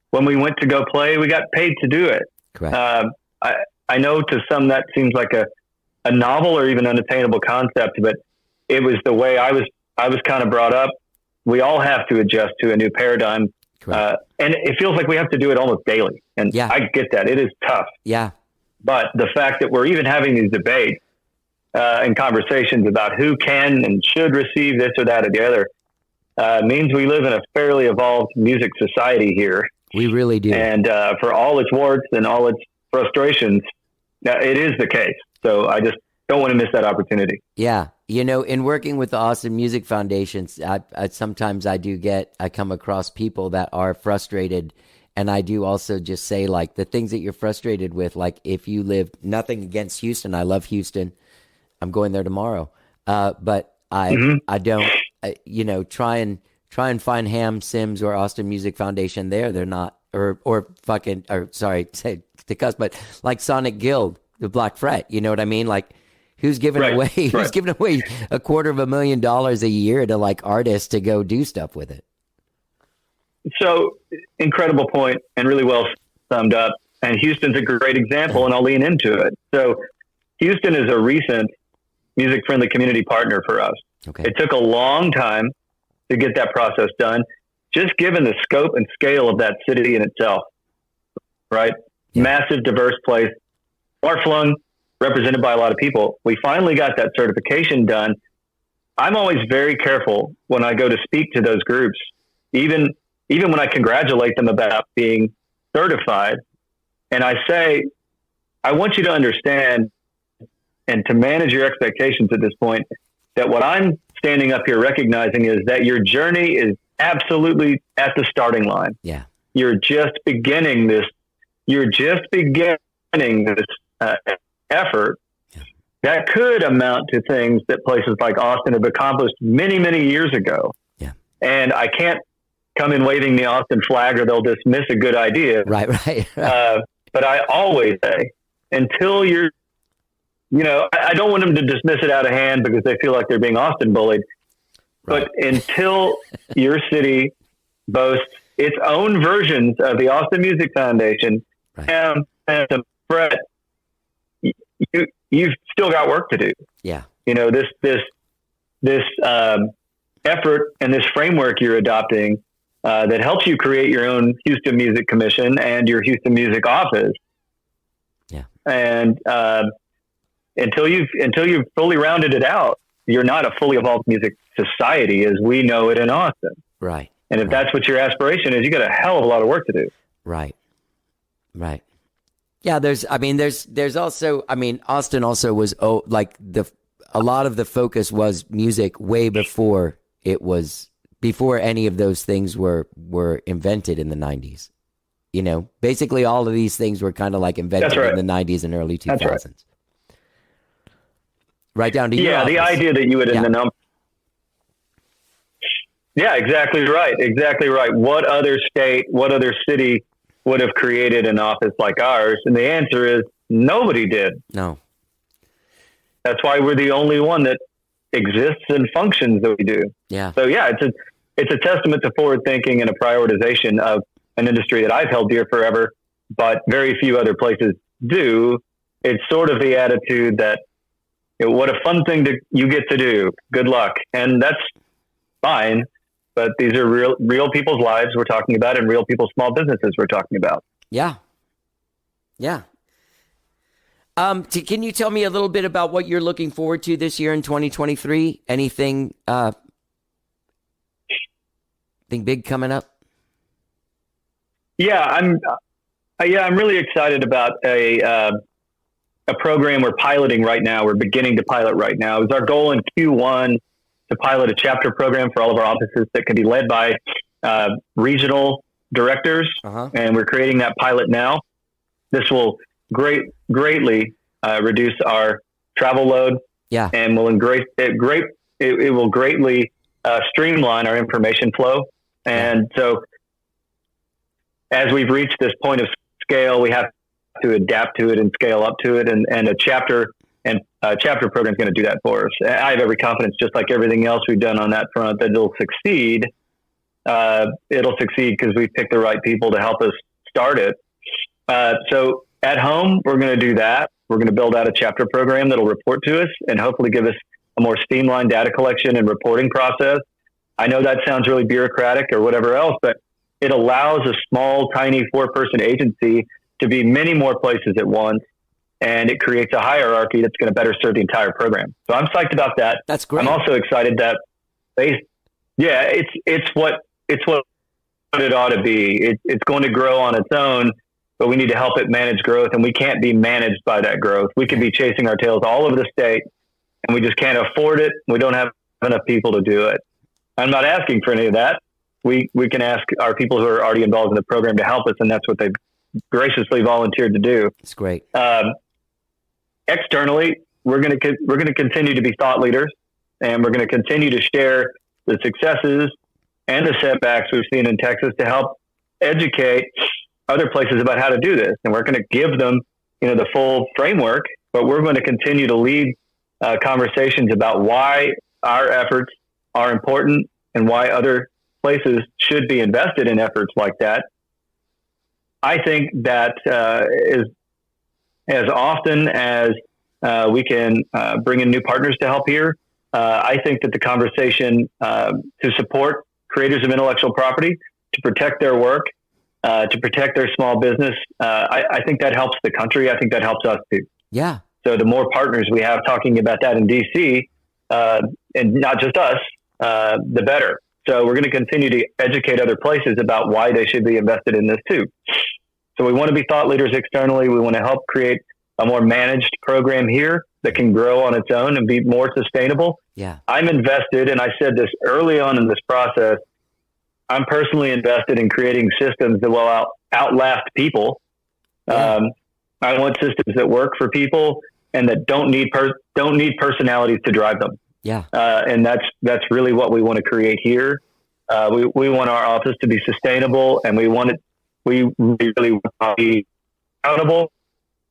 when we went to go play, we got paid to do it. Correct. I know to some that seems like a novel or even unattainable concept, but it was the way I was kind of brought up. We all have to adjust to a new paradigm. And it feels like we have to do it almost daily. And I get that. It is tough. Yeah. But the fact that we're even having these debates and conversations about who can and should receive this or that or the other means we live in a fairly evolved music society here. We really do. And for all its warts and all its frustrations, it is the case. So I just don't want to miss that opportunity. Yeah. You know, in working with the Austin Music Foundations, sometimes I come across people that are frustrated. And I do also just say, like, the things that you're frustrated with, like, if you live, nothing against Houston. I love Houston. I'm going there tomorrow. But I don't, try and find Ham Sims or Austin Music Foundation there. They're not, sorry to cuss, but like Sonic Guild, the Black Fret, you know what I mean? Like, who's giving away $250,000 a year to like artists to go do stuff with it? So incredible point and really well summed up. And Houston's a great example, and I'll lean into it. So Houston is a recent music-friendly community partner for us. Okay. It took a long time to get that process done, just given the scope and scale of that city in itself, right? Yeah. Massive, diverse place, far-flung, represented by a lot of people. We finally got that certification done. I'm always very careful when I go to speak to those groups, even when I congratulate them about being certified. And I say, I want you to understand and to manage your expectations at this point, that what I'm standing up here recognizing is that your journey is absolutely at the starting line. Yeah. You're just beginning this effort that could amount to things that places like Austin have accomplished many, many years ago. Yeah. And I can't come in waving the Austin flag or they'll dismiss a good idea. Right. But I always say, until you're, I don't want them to dismiss it out of hand because they feel like they're being Austin bullied. Right. But until your city boasts its own versions of the Austin Music Foundation, right. and Brett, you've still got work to do. Yeah. This effort and this framework you're adopting that helps you create your own Houston Music Commission and your Houston Music Office. Yeah. And until you've fully rounded it out, you're not a fully evolved music society as we know it in Austin. Right. And if that's what your aspiration is, you got a hell of a lot of work to do. Right. Yeah. There's also, Austin also was, a lot of the focus was music way before any of those things were invented in the 90s. Basically all of these things were kind of like invented in the 90s and early 2000s. That's right. Right down to your the office. idea that you would in the number. Yeah, exactly right. What other state, what other city would have created an office like ours? And the answer is nobody did. No. That's why we're the only one that exists and functions that we do. Yeah. So yeah, it's a testament to forward thinking and a prioritization of an industry that I've held dear forever, but very few other places do. It's sort of the attitude that, what a fun thing you get to do. Good luck. And that's fine. But these are real people's lives we're talking about and real people's small businesses we're talking about. Yeah. Yeah. Can you tell me a little bit about what you're looking forward to this year in 2023? Anything big coming up? Yeah, I'm really excited about a program we're piloting right now. We're beginning to pilot right now. It was our goal in Q1 to pilot a chapter program for all of our offices that can be led by regional directors. And we're creating that pilot now. This will greatly reduce our travel load. Yeah. And will it will greatly streamline our information flow. And so as we've reached this point of scale, we have to adapt to it and scale up to it. And a chapter program is going to do that for us. I have every confidence, just like everything else we've done on that front, that it'll succeed. It'll succeed because we picked the right people to help us start it. So at home, we're going to do that. We're going to build out a chapter program that'll report to us and hopefully give us a more streamlined data collection and reporting process. I know that sounds really bureaucratic or whatever else, but it allows a small, tiny 4-person agency to be many more places at once. And it creates a hierarchy that's going to better serve the entire program. So I'm psyched about that. That's great. I'm also excited that it's what it ought to be. It's going to grow on its own, but we need to help it manage growth, and we can't be managed by that growth. We could be chasing our tails all over the state, and we just can't afford it. We don't have enough people to do it. I'm not asking for any of that. We can ask our people who are already involved in the program to help us, and that's what they've graciously volunteered to do. It's great. Externally, we're going to continue to be thought leaders, and we're going to continue to share the successes and the setbacks we've seen in Texas to help educate other places about how to do this. And we're going to give them, the full framework, but we're going to continue to lead conversations about why our efforts are important and why other places should be invested in efforts like that. I think that as often as We can bring in new partners to help here. I think that the conversation to support creators of intellectual property, to protect their work, to protect their small business, I think that helps the country. I think that helps us too. Yeah. So the more partners we have talking about that in DC, and not just us, the better. So we're going to continue to educate other places about why they should be invested in this too. So we want to be thought leaders externally. We want to help create a more managed program here that can grow on its own and be more sustainable. Yeah. I'm invested, and I said this early on in this process, I'm personally invested in creating systems that will outlast people. Yeah. I want systems that work for people and that don't need personalities to drive them. Yeah. And that's really what we want to create here. We want our office to be sustainable, and we really want to be accountable,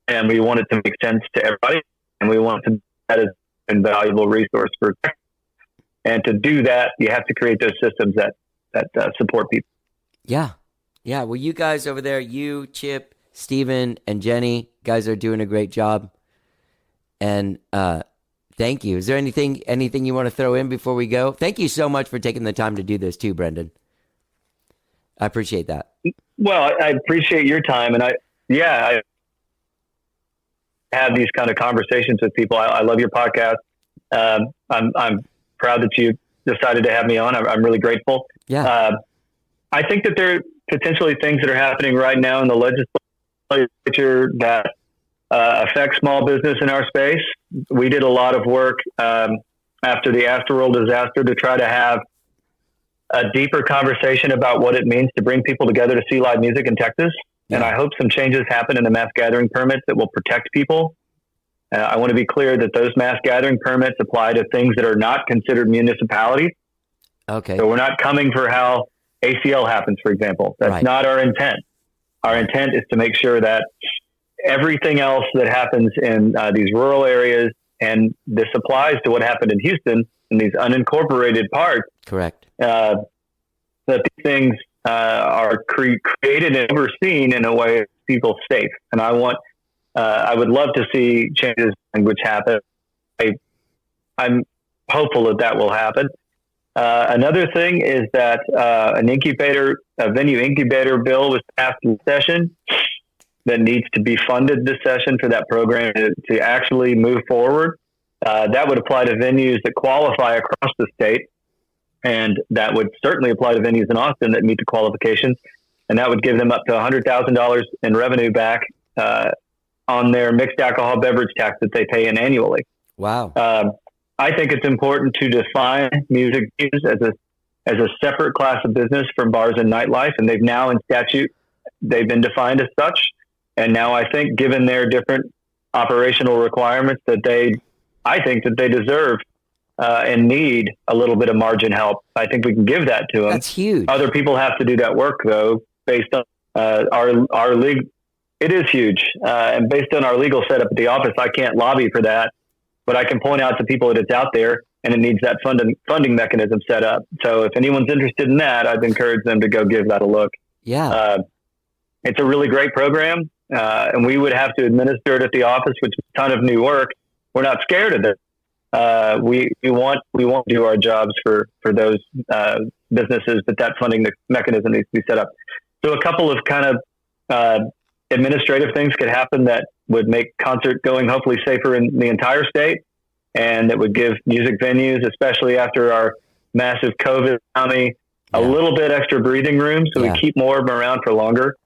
and we want it to make sense to everybody, and we want it to be an invaluable resource for tech. And to do that, you have to create those systems that support people. Yeah. Yeah. Well, you guys over there, you, Chip, Steven, and Jenny, guys are doing a great job. And thank you. Is there anything you want to throw in before we go? Thank you so much for taking the time to do this too, Brendon. I appreciate that. Well, I appreciate your time. And I have these kind of conversations with people. I love your podcast. I'm proud that you decided to have me on. I'm really grateful. Yeah. I think that there are potentially things that are happening right now in the legislature that affect small business in our space. We did a lot of work after the asteroid disaster to try to have a deeper conversation about what it means to bring people together to see live music in Texas. Yeah. And I hope some changes happen in the mass gathering permits that will protect people. I want to be clear that those mass gathering permits apply to things that are not considered municipalities. Okay. So we're not coming for how ACL happens, for example. That's not our intent. Our intent is to make sure that everything else that happens in these rural areas, and this applies to what happened in Houston in these unincorporated parts. Correct. That these things are created and overseen in a way that people safe. And I would love to see changes in language happen. I'm hopeful that will happen. Another thing is that a venue incubator bill was passed in session that needs to be funded this session for that program to actually move forward. That would apply to venues that qualify across the state, and that would certainly apply to venues in Austin that meet the qualifications, and that would give them up to $100,000 in revenue back on their mixed alcohol beverage tax that they pay in annually. Wow. I think it's important to define music venues as a separate class of business from bars and nightlife, and they've now in statute they've been defined as such. And now I think, given their different operational requirements, I think that they deserve and need a little bit of margin help. I think we can give that to them. That's huge. Other people have to do that work, though, based on our league. It is huge, and based on our legal setup at the office, I can't lobby for that, but I can point out to people that it's out there, and it needs that funding mechanism set up. So if anyone's interested in that, I'd encourage them to go give that a look. Yeah, it's a really great program. And we would have to administer it at the office, which is a ton of new work. We're not scared of it. We want to do our jobs for those businesses, but that funding mechanism needs to be set up. So a couple of kind of administrative things could happen that would make concert going hopefully safer in the entire state, and that would give music venues, especially after our massive COVID tsunami, a little bit extra breathing room, so we keep more of them around for longer.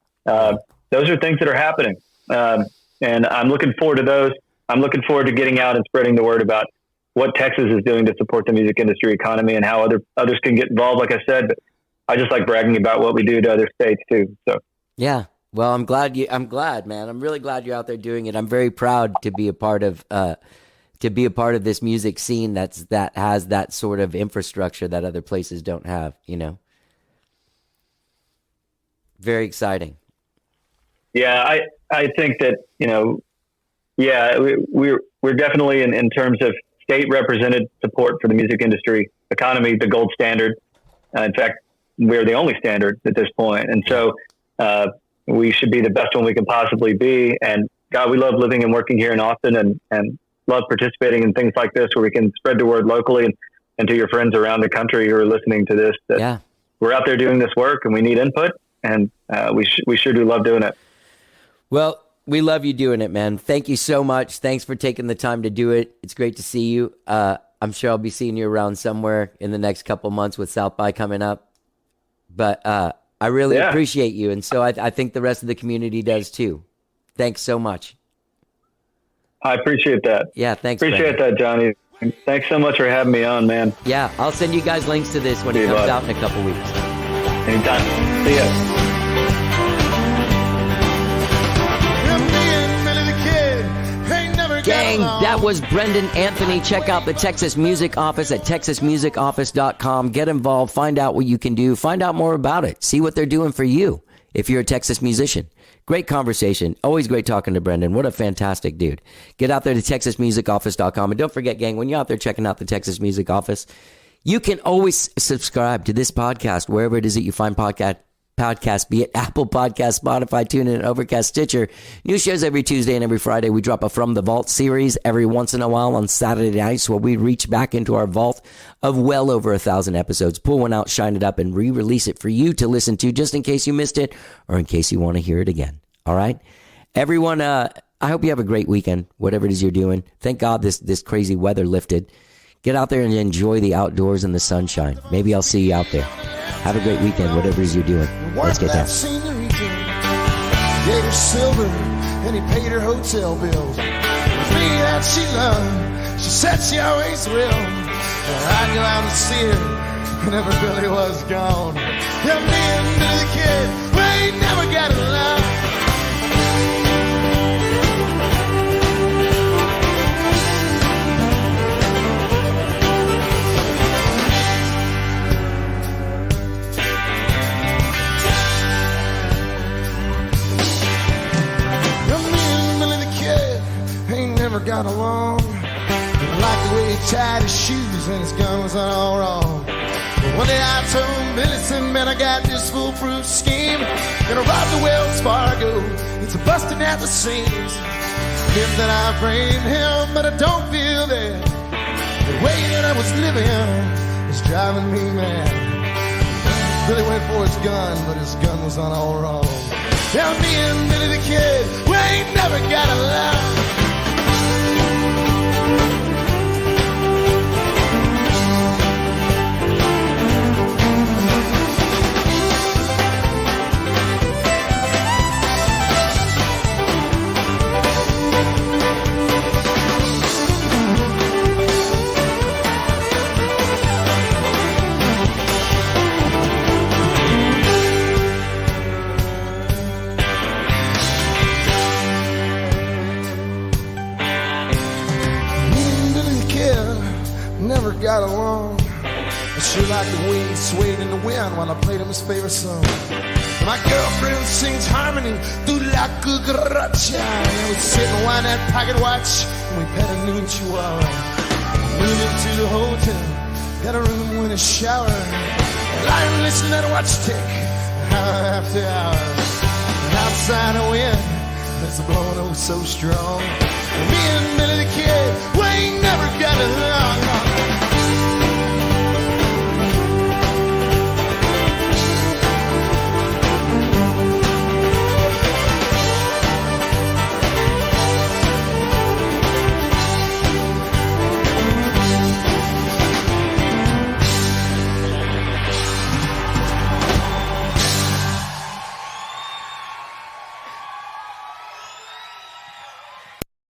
Those are things that are happening. And I'm looking forward to those. I'm looking forward to getting out and spreading the word about what Texas is doing to support the music industry economy and how others can get involved, like I said. But I just like bragging about what we do to other states too. So yeah. Well, I'm glad, man. I'm really glad you're out there doing it. I'm very proud to be a part of this music scene that has that sort of infrastructure that other places don't have, Very exciting. Yeah, I think that, we're definitely in terms of state represented support for the music industry economy, the gold standard. In fact, we're the only standard at this point. And so we should be the best one we can possibly be. And God, we love living and working here in Austin, and love participating in things like this where we can spread the word locally and to your friends around the country who are listening to this, that we're out there doing this work and we need input, and we sure do love doing it. Well, we love you doing it, man. Thank you so much. Thanks for taking the time to do it. It's great to see you. I'm sure I'll be seeing you around somewhere in the next couple months with South by coming up. But I really appreciate you, and so I think the rest of the community does too. Thanks so much. I appreciate that. Yeah, thanks. Appreciate that, Johnny. Thanks so much for having me on, man. Yeah, I'll send you guys links to this when it comes out in a couple weeks. Anytime. See ya. Gang, that was Brendon Anthony. Check out the Texas Music Office at texasmusicoffice.com. Get involved. Find out what you can do. Find out more about it. See what they're doing for you if you're a Texas musician. Great conversation. Always great talking to Brendon. What a fantastic dude. Get out there to texasmusicoffice.com. And don't forget, gang, when you're out there checking out the Texas Music Office, you can always subscribe to this podcast wherever it is that you find podcasts, be it Apple Podcasts, Spotify, TuneIn, Overcast, Stitcher. New shows every Tuesday and every Friday. We drop a From the Vault series every once in a while on Saturday nights where we reach back into our vault of well over 1,000 episodes, pull one out, shine it up, and re-release it for you to listen to just in case you missed it or in case you want to hear it again. All right? Everyone, I hope you have a great weekend, whatever it is you're doing. Thank God this crazy weather lifted. Get out there and enjoy the outdoors and the sunshine. Maybe I'll see you out there. Have a great weekend, whatever it is you're doing. Let's get down. Gave her silver, and he paid her hotel bills. The thing that she loved, she said she always will. I'd go out and see her whenever Billy was gone. Yeah, me and Billy the Kid, we ain't never got along. Got along. I like the way he tied his shoes and his gun was all wrong. But one day I told Billy, said, man, I got this foolproof scheme. Gonna rob the Wells Fargo. It's a busting at the seams. Him that I framed him, but I don't feel that. The way that I was living was driving me mad. Billy went for his gun, but his gun was on all wrong. Now me and Billy the Kid, we ain't never got along. Got along. I sure like the way he swayed in the wind while I played him his favorite song. My girlfriend sings harmony through La Cucaracha. And we sit and wind that pocket watch and we pet a new chihuahua. Moved into the hotel, got a room with a shower. Lie and listen and watch tick hour after hour. And outside the wind that's blowing oh so strong. And me and Billy the Kid, we ain't never got along.